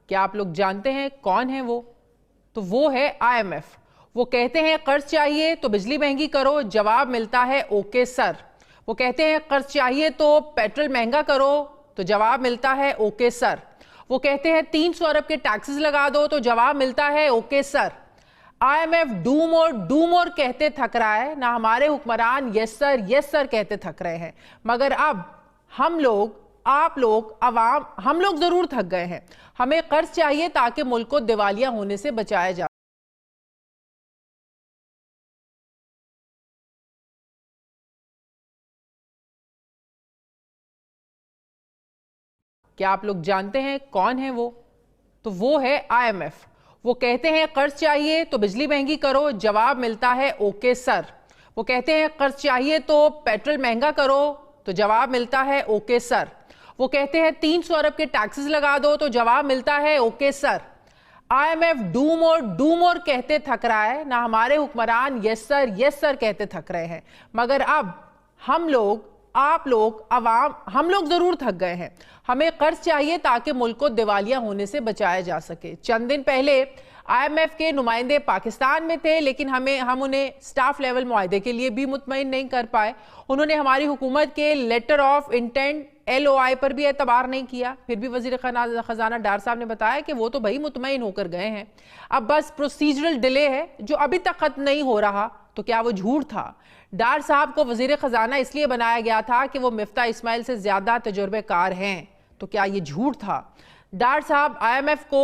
क्या आप लोग जानते हैं कौन है वो? तो वो है IMF। वो कहते हैं कर्ज चाहिए तो बिजली महंगी करो, जवाब मिलता है ओके सर। वो कहते हैं कर्ज चाहिए तो पेट्रोल महंगा करो, तो जवाब मिलता है ओके सर। वो कहते हैं 300 अरब के टैक्सेस लगा दो, तो जवाब मिलता है okay sir. IMF do more कहते थक रहा है ना, हमारे हुक्मरान यस सर कहते थक रहे हैं। मगर अब हम लोग, आप लोग, अवाम, हम लोग जरूर थक गए हैं। हमें कर्ज चाहिए ताकि मुल्क को दिवालिया होने से बचाया जा। क्या आप लोग जानते हैं कौन है वो? तो वो है IMF। वो कहते हैं कर्ज चाहिए तो बिजली महंगी करो, जवाब मिलता है ओके सर। वो कहते हैं कर्ज चाहिए तो पेट्रोल महंगा करो, तो जवाब मिलता है ओके सर। वो कहते हैं 300 अरब के टैक्सेस लगा दो, तो जवाब मिलता है okay sir. IMF do more कहते थक रहा है ना, हमारे हुक्मरान यस सर कहते थक रहे हैं। मगर अब हम लोग, आप लोग, अवाम, हम लोग जरूर थक गए हैं। हमें कर्ज चाहिए ताकि मुल्क को दिवालिया होने से बचाया जा सके। चंद दिन पहले IMF के नुमाइंदे पाकिस्तान में थे, लेकिन हम उन्हें स्टाफ लेवल मुआहदे के लिए भी मुतमईन नहीं कर पाए। उन्होंने हमारी हुकूमत के लेटर ऑफ इंटेंट LOI पर भी एतबार नहीं किया। फिर भी वजीर खजाना डार साहब ने बताया कि वो तो भाई मुतमईन होकर गए हैं, अब बस प्रोसीजरल डिले है जो अभी तक खत्म नहीं हो रहा। तो क्या वो झूठ था? डार साहब को वजीर खजाना इसलिए बनाया गया था कि वो मिफ्ता इस्माइल से ज्यादा तजुर्बेकार हैं। तो क्या ये झूठ था? डार साहब IMF को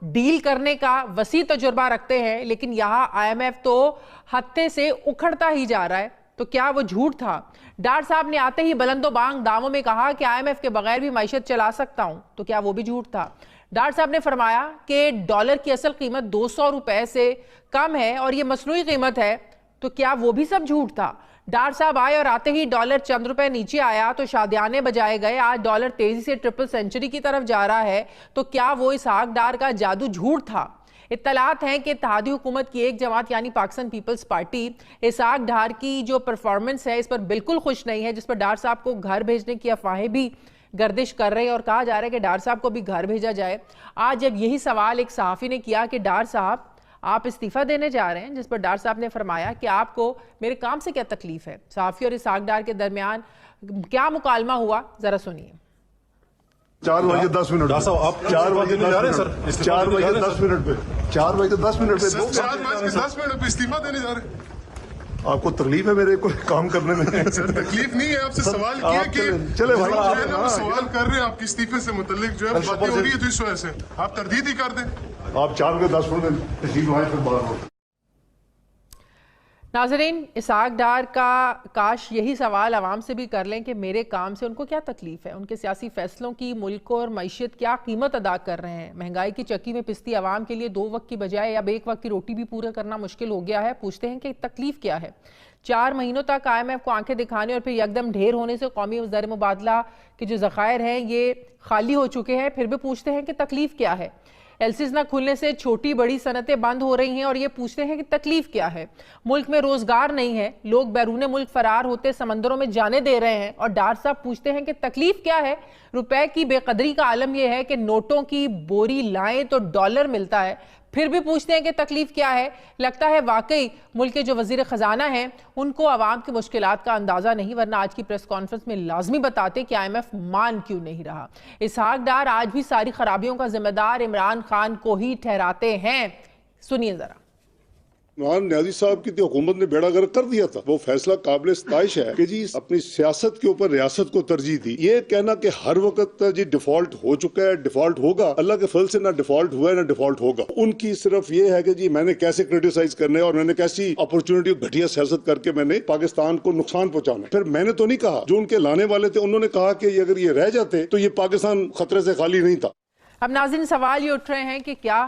डील करने का वसी तजुर्बा रखते हैं, लेकिन यहाँ IMF तो हत्थे से उखड़ता ही जा रहा है। तो क्या वो झूठ था? डार साहब ने आते ही बुलंदो बांग दावों में कहा कि IMF के बगैर भी मईशत चला सकता हूं। तो क्या वो भी झूठ था? डार साहब ने फरमाया कि डॉलर की असल कीमत 200 रुपए से कम है और ये मसनूई कीमत है। तो क्या वो भी सब झूठ था? डार साहब आए और आते ही डॉलर चंद रुपए नीचे आया तो शादियाने बजाए गए। आज डॉलर तेजी से ट्रिपल सेंचुरी की तरफ जा रहा है। तो क्या वो इसहाक डार का जादू झूठ था? इत्तलात हैं कि इत्तेहादी हुकूमत की एक जमात यानी पाकिस्तान पीपल्स पार्टी इसहाक डार की जो परफॉर्मेंस है इस पर बिल्कुल खुश नहीं है, जिस पर डार साहब को घर भेजने की अफवाहें भी गर्दिश कर रहे हैं और कहा जा रहा है कि डार साहब को भी घर भेजा जाए। आज जब यही सवाल एक सहाफ़ी ने किया कि डार साहब आप इस्तीफा देने जा रहे हैं, जिस पर डार साहब ने फरमाया कि आपको मेरे काम से क्या तकलीफ है। सहाफ़ी और इसहाक डार के दरमियान क्या मुकालमा हुआ, जरा सुनिए। 4 बजे 10 मिनट, 4 बजे 10 मिनट पे 4 बजे 10 मिनट पे 10 मिनट पे इस्तीफा देने जा रहे हैं। आपको तकलीफ है मेरे को काम करने में? सर तकलीफ नहीं है, आपसे सवाल किया कि चले भाई आप सवाल कर रहे हैं आपके इस्तीफे से मुतल्लिक जो है बातें हो रही है, तो इस वजह से आप तरदीद ही कर दें। आप 4 बजे 10 मिनट में तशरीफ लाएं फिर बात हो। नाज़रीन, इसहाक डार का काश यही सवाल आवाम से भी कर लें कि मेरे काम से उनको क्या तकलीफ है, उनके सियासी फैसलों की मुल्क और मईशत क्या कीमत अदा कर रहे हैं। महंगाई की चक्की में पिसती आवाम के लिए 2 वक्त की बजाय अब 1 वक्त की रोटी भी पूरा करना मुश्किल हो गया है। पूछते हैं कि तकलीफ क्या है? 4 महीनों तक IMF को आंखें दिखाने और फिर यकदम ढेर होने से कौमी ज़र मुबादला के जो ज़खायर हैं ये खाली हो चुके हैं। फिर भी पूछते हैं कि तकलीफ क्या है? LCs न खुलने से छोटी बड़ी सनतें बंद हो रही हैं और ये पूछते हैं कि तकलीफ क्या है? मुल्क में रोजगार नहीं है, लोग बैरून मुल्क फरार होते समंदरों में जाने दे रहे हैं और डार साहब पूछते हैं कि तकलीफ क्या है? रुपए की बेकदरी का आलम यह है कि नोटों की बोरी लाएं तो डॉलर मिलता है। फिर भी पूछते हैं कि तकलीफ क्या है? लगता है वाकई मुल्क के जो वजीर खजाना हैं उनको आवाम की मुश्किलात का अंदाजा नहीं, वरना आज की प्रेस कॉन्फ्रेंस में लाजमी बताते कि IMF मान क्यों नहीं रहा। इसहाक डार आज भी सारी खराबियों का जिम्मेदार इमरान खान को ही ठहराते हैं। सुनिए जरा। नवाब न्याजी साहब की हुकूमत ने बेड़ा गर्क कर दिया था। वो फैसला काबिल सताइश है कि जी अपनी सियासत के ऊपर रियासत को तरजीह दी। ये कहना कि हर वक्त जी डिफॉल्ट हो चुका है, डिफॉल्ट होगा, अल्लाह के फल से ना डिफॉल्ट हुआ है ना डिफॉल्ट होगा। उनकी सिर्फ ये है कि जी मैंने कैसे क्रिटिसाइज करने और मैंने कैसी अपॉर्चुनिटी घटिया सियासत करके मैंने पाकिस्तान को नुकसान पहुंचाना। फिर मैंने तो नहीं कहा, जो उनके लाने वाले थे उन्होंने कहा कि अगर ये रह जाते तो ये पाकिस्तान खतरे से खाली नहीं था। अब नाज़रीन सवाल ये उठ रहे हैं कि क्या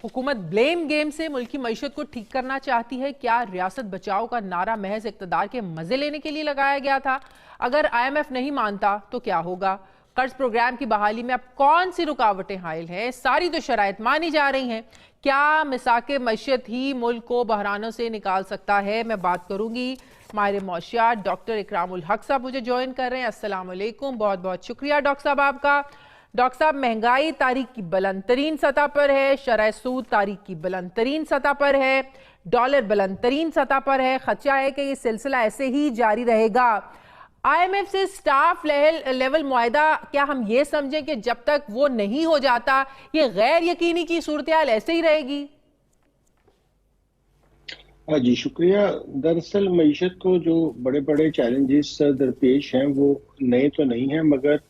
हुकूमत ब्लेम गेम से मुल्क की मईशत को ठीक करना चाहती है? क्या रियासत बचाओ का नारा महज इक़्तिदार के मजे लेने के लिए लगाया गया था? अगर IMF नहीं मानता तो क्या होगा? कर्ज प्रोग्राम की बहाली में अब कौन सी रुकावटें हायल हैं? सारी तो शराइत मानी जा रही हैं। क्या मिसाके मईशत ही मुल्क को बहरानों से निकाल सकता है? मैं बात करूंगी माहिर मौशियात डॉक्टर इकरामुल हक साहब मुझे ज्वाइन कर रहे हैं। अस्सलाम वालेकुम, बहुत बहुत शुक्रिया डॉक्टर साहब आपका। डॉक्टर साहब, महंगाई तारीख की बुलंद तरीन सतह पर है, शरह सूद तारीख की बुलंद तरीन सतह पर है, डॉलर बुलंद तरीन सतह पर है। खदशा है कि ये सिलसिला ऐसे ही जारी रहेगा। आईएमएफ से स्टाफ लेवल मुआहदा, क्या हम ये समझें कि जब तक वो नहीं हो जाता ये गैर यकीनी की सूरत हाल ऐसे ही रहेगी? जी शुक्रिया। दरअसल मईशत को जो बड़े बड़े चैलेंजेस दरपेश हैं वो नए तो नहीं हैं, मगर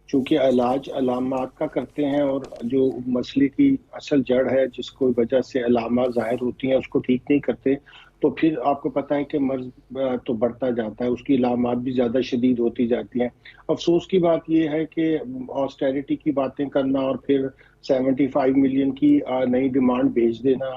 चूंकि इलाज अलामात का करते हैं और जो मसले की असल जड़ है जिसको वजह से अलामात जाहिर होती हैं उसको ठीक नहीं करते, तो फिर आपको पता है कि मर्ज तो बढ़ता जाता है, उसकी अलामात भी ज़्यादा शदीद होती जाती हैं। अफसोस की बात यह है कि ऑस्टेरिटी की बातें करना और फिर 75 मिलियन की नई डिमांड भेज देना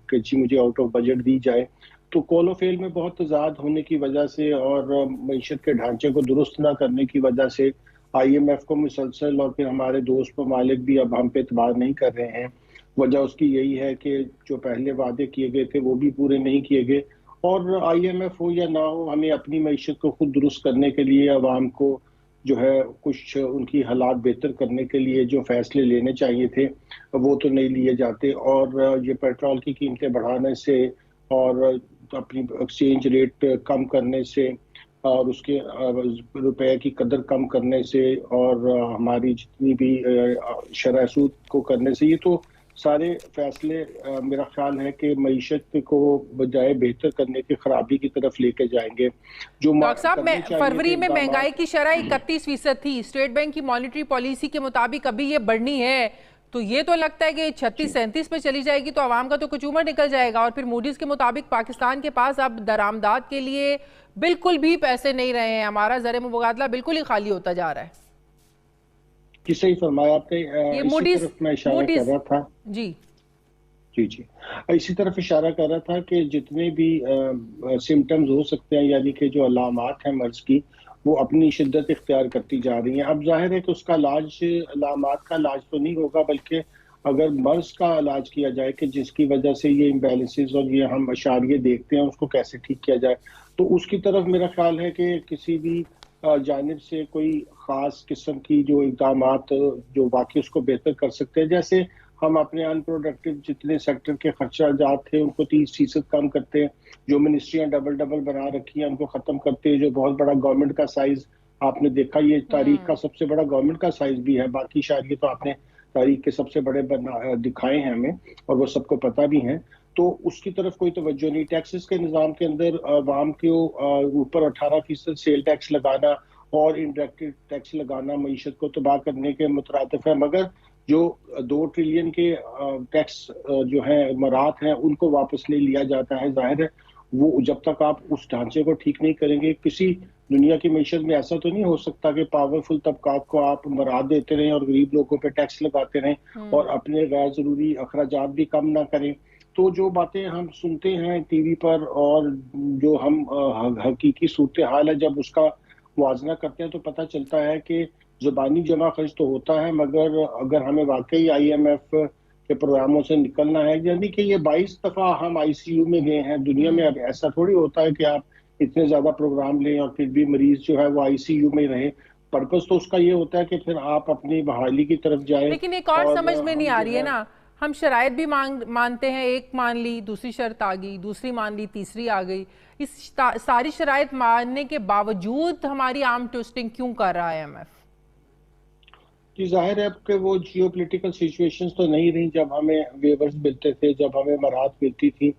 कि जी मुझे आउट ऑफ बजट दी जाए, तो कॉल ऑफ फेल में बहुत तजाद होने की वजह से और मईशत के ढांचे को दुरुस्त ना करने की वजह से आईएमएफ को मुसलसल और फिर हमारे दोस्त ममालिक भी अब हम पे एतबार नहीं कर रहे हैं। वजह उसकी यही है कि जो पहले वादे किए गए थे वो भी पूरे नहीं किए गए, और आईएमएफ हो या ना हो हमें अपनी मईशत को खुद दुरुस्त करने के लिए अवाम को जो है कुछ उनकी हालात बेहतर करने के लिए जो फैसले लेने चाहिए थे वो तो नहीं लिए जाते। और ये पेट्रोल की कीमतें बढ़ाने से और अपनी एक्सचेंज रेट कम करने से और उसके रुपए की कदर कम करने से और हमारी जितनी भी शरह सूद को करने से, ये तो सारे फैसले मेरा ख्याल है कि मईशत को बजाय बेहतर करने की खराबी की तरफ लेके जाएंगे। जो डॉक्टर साहब, फरवरी में महंगाई की शरह 31% थी, स्टेट बैंक की मॉनेटरी पॉलिसी के मुताबिक अभी ये बढ़नी है, तो ये तो लगता है कि 36-37 पे चली जाएगी तो आवाम का तो कुछ उम्र निकल जाएगा। और फिर मूडीज के मुताबिक पाकिस्तान के पास अब दरामदाद के लिए बिल्कुल भी पैसे नहीं रहे हैं, हमारा ज़र मुबादला बिल्कुल ही खाली होता जा रहा है। सही फरमाया आपने। इसी तरफ मैं इशारा कर रहा था जी जी इसी तरफ इशारा कर रहा था कि जितने भी सिम्टम्स हो सकते हैं, यानी कि जो अलामात हैं मर्ज की, वो अपनी शिद्दत इख्तियार करती जा रही हैं। अब जाहिर है कि उसका इलाज अलामात का इलाज तो नहीं होगा, बल्कि अगर मर्ज का इलाज किया जाए कि जिसकी वजह से ये इम्बैलेंसेस और ये हम अशारिये देखते हैं उसको कैसे ठीक किया जाए, तो उसकी तरफ मेरा ख्याल है कि किसी भी जानिब से कोई ख़ास किस्म की जो इक़दामात जो वाकई उसको बेहतर कर सकते हैं, जैसे हम अपने अनप्रोडक्टिव जितने सेक्टर के खर्चाजात थे उनको 30% कम करते हैं, जो मिनिस्ट्रियाँ डबल बना रखी हैं उनको ख़त्म करते हैं, जो बहुत बड़ा गवर्नमेंट का साइज़ आपने देखा ये तारीख का सबसे बड़ा गवर्नमेंट का साइज़ भी है, बाकी शायद तो आपने तारीख के सबसे बड़े दिखाए हैं हमें और वो सबको पता भी हैं, तो उसकी तरफ कोई तवज्जो नहीं। टैक्सेस के निज़ाम के अंदर आवाम के ऊपर 18% सेल टैक्स लगाना और इंडायरेक्ट टैक्स लगाना मईशत को तबाह करने के मुतरादिफ है, मगर जो 2 ट्रिलियन के टैक्स जो है मरात हैं उनको वापस नहीं लिया जाता है। जाहिर है वो जब तक आप उस ढांचे को ठीक नहीं करेंगे, किसी दुनिया की मईशत में ऐसा तो नहीं हो सकता कि पावरफुल तबकात को आप मरात देते रहें और गरीब लोगों पे टैक्स लगाते रहें और अपने गैर जरूरी अखराजात भी कम ना करें। तो जो बातें हम सुनते हैं टीवी पर और जो हम हकीकी सूरत हाल है जब उसका मुआवजा करते हैं तो पता चलता है कि ज़ुबानी जमा खर्च तो होता है, मगर अगर हमें वाकई आईएमएफ के प्रोग्रामों से निकलना है, यानी कि ये 22 दफ़ा हम आईसीयू में गए हैं दुनिया में, अब ऐसा थोड़ी होता है कि आप इतने ज़्यादा प्रोग्राम लें और फिर भी मरीज जो है वो आईसीयू में रहे। पर्पस तो उसका ये होता है कि फिर आप अपनी बहाली की तरफ जाए। लेकिन एक और समझ में नहीं आ रही है ना, हम शराइत भी मानते हैं, एक मान ली दूसरी शर्त आ गई, दूसरी मान ली तीसरी आ गई, इस सारी शराइत मानने के बावजूद हमारी आर्म ट्विस्टिंग क्यों कर रहा है IMF? जी जाहिर है कि वो जियोपॉलिटिकल सिचुएशंस तो नहीं रही जब हमें वेवर्स मिलते थे, जब हमें मराहत मिलती थी,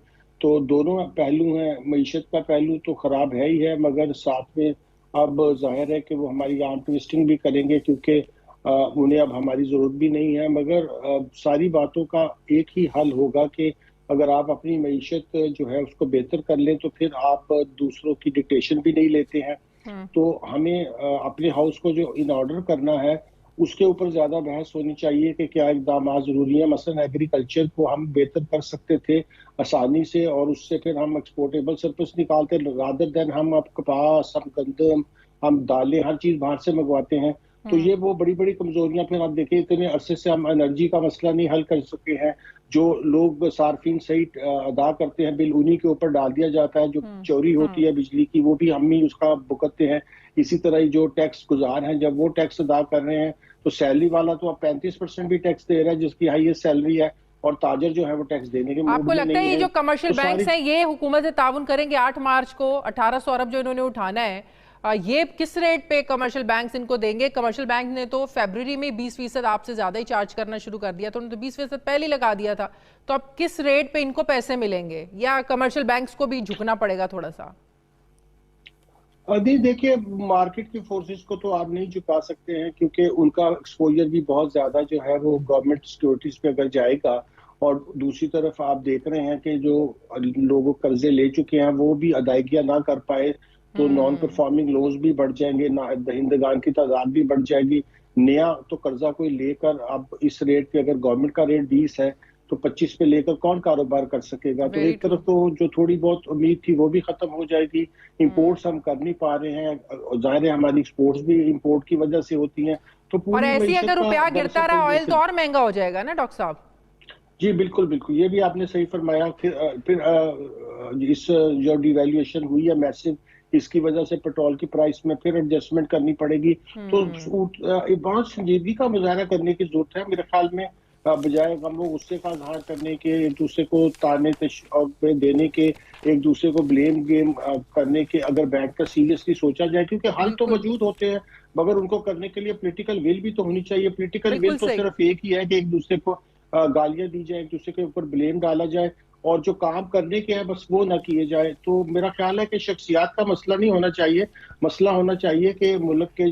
तो दोनों पहलू हैं। मईशत का पहलू तो खराब है ही है, मगर साथ में अब जाहिर है कि वो हमारी आर्म ट्विस्टिंग भी करेंगे क्योंकि उन्हें अब हमारी ज़रूरत भी नहीं है। मगर सारी बातों का एक ही हल होगा कि अगर आप अपनी मईशत जो है उसको बेहतर कर लें तो फिर आप दूसरों की डिक्टेशन भी नहीं लेते हैं। तो हमें अपने हाउस को जो इन ऑर्डर करना है उसके ऊपर ज़्यादा बहस होनी चाहिए कि क्या इक़दाम ज़रूरी है। मसलन एग्रीकल्चर को हम बेहतर कर सकते थे आसानी से और उससे फिर हम एक्सपोर्टेबल सरप्लस निकालते, रादर देन हम अब कपास, हम गंदम, हम दालें, हर चीज़ बाहर से मंगवाते हैं। तो ये वो बड़ी बड़ी कमजोरियां, फिर आप देखिए इतने अरसे से हम एनर्जी का मसला नहीं हल कर सके हैं। जो लोग सार्फिन सही अदा करते हैं बिल, उन्हीं के ऊपर डाल दिया जाता है। जो चोरी होती है बिजली की वो भी हम ही उसका भुगतते हैं। इसी तरह ही जो टैक्स गुजार हैं, जब वो टैक्स अदा कर रहे हैं तो सैलरी वाला तो अब 35% भी टैक्स दे रहा है जिसकी हाईएस्ट सैलरी है, और ताजर जो है वो टैक्स देने के मूड आपको में लगता है नहीं ये है। जो कमर्शियल तो बैंक्स सारी हैं ये हुकूमत से ताउन करेंगे? 8 मार्च को 1800 अरब जो इन्होंने उठाना है, ये किस रेट पे कमर्शियल बैंक्स इनको देंगे? कमर्शियल बैंक ने तो फरवरी में 20% आपसे ज्यादा ही चार्ज करना शुरू कर दिया था, उन्होंने तो 20% पहले ही लगा दिया था। तो अब किस रेट पे इनको पैसे मिलेंगे, या कमर्शियल बैंक्स को भी झुकना पड़ेगा थोड़ा सा? अभी देखिए, मार्केट की फोर्सेस को तो आप नहीं झुका सकते हैं, क्योंकि उनका एक्सपोजर भी बहुत ज्यादा जो है वो गवर्नमेंट सिक्योरिटीज पे अगर जाएगा। और दूसरी तरफ आप देख रहे हैं कि जो लोगों कर्जे ले चुके हैं वो भी अदायगियां ना कर पाए, तो नॉन परफॉर्मिंग लोन्स भी बढ़ जाएंगे, ना दहिंदगान की तादाद भी बढ़ जाएगी। नया तो कर्जा कोई लेकर अब इस रेट पे, अगर गवर्नमेंट का रेट 20 है तो 25 पे लेकर कौन कारोबार कर सकेगा? तो एक तरफ तो जो थोड़ी बहुत उम्मीद थी वो भी खत्म हो जाएगी। इंपोर्ट्स हम कर नहीं पा रहे हैं, जाहिर है हमारी एक्सपोर्ट्स भी इंपोर्ट की वजह से होती हैं। तो और पूरी ऐसी मईशत अगर का रुपया गिरता रहा ऑयल तो दरअसल और महंगा हो जाएगा ना डॉक्टर साहब? जी बिल्कुल बिल्कुल, ये भी आपने सही फरमाया। फिर इस जो डिवैल्यूएशन हुई है मैसिव, इसकी वजह से पेट्रोल की प्राइस में फिर एडजस्टमेंट करनी पड़ेगी। तो बहुत संजीदगी का मुजाहरा करने की जरूरत है मेरे ख्याल में, बजाय हम लोग गुस्से का इजहार करने के, एक दूसरे को ताने पे देने के, एक दूसरे को ब्लेम गेम करने के, अगर बैठकर सीरियसली सोचा जाए, क्योंकि हल तो मौजूद होते हैं मगर उनको करने के लिए पॉलिटिकल विल भी तो होनी चाहिए। पॉलिटिकल विल तो सिर्फ एक ही है कि एक दूसरे को गालियां दी जाए, एक दूसरे के ऊपर ब्लेम डाला जाए, और जो काम करने के हैं बस वो ना किए जाए। तो मेरा ख्याल है कि शख्सियात का मसला नहीं होना चाहिए, मसला होना चाहिए कि मुल्क के